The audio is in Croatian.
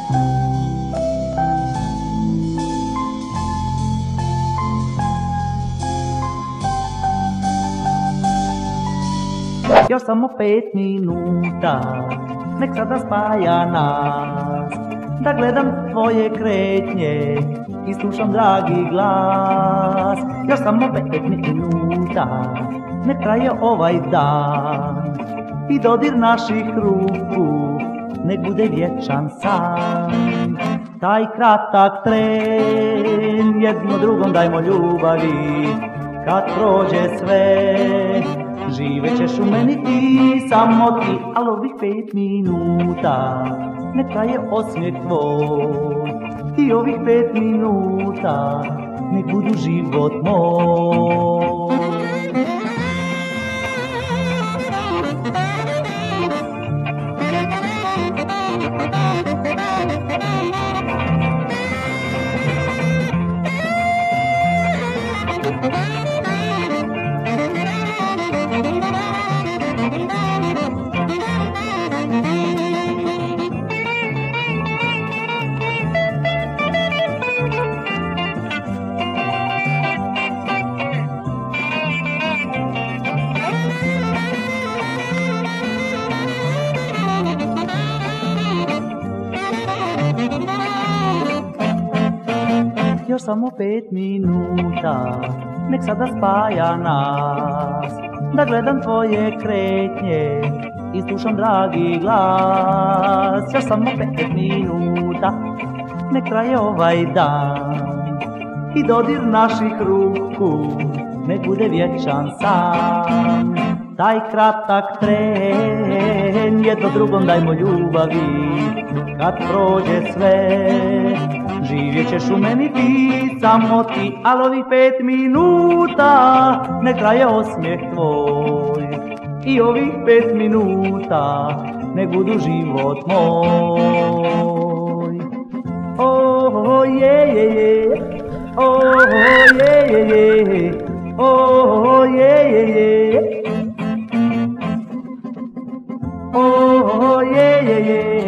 Još samo 5 minuta, nek sada spaja nas, da gledam tvoje kretnje i slušam dragi glas. Još samo 5 minuta, nek traje ovaj dan i dodir naših ruku, nek bude vječan san. Taj kratak tren, jedno drugom dajmo ljubavi, kad prođe sve, živet ćeš u meni ti, samo ti, ali ovih 5 minuta, nek traje osmijeh tvoj. I ovih 5 minuta, nek budu život moj. Još samo 5 minuta, nek sada spaja nas, da gledam tvoje kretnje i slušam dragi glas. Još samo 5 minuta, nek traje ovaj dan i dodir naših ruku, nek bude vječan san. Taj kratak tren, jedno drugom dajmo ljubavi, kad prođe sve, živjet ćeš u meni ti, samo ti, ali ovih 5 minuta, nek traje osmijeh tvoj. I ovih 5 minuta, nek budu život moj. Oh, je, je, je, oh, je, je, je, oh, je, je, je, oh, je, je, je.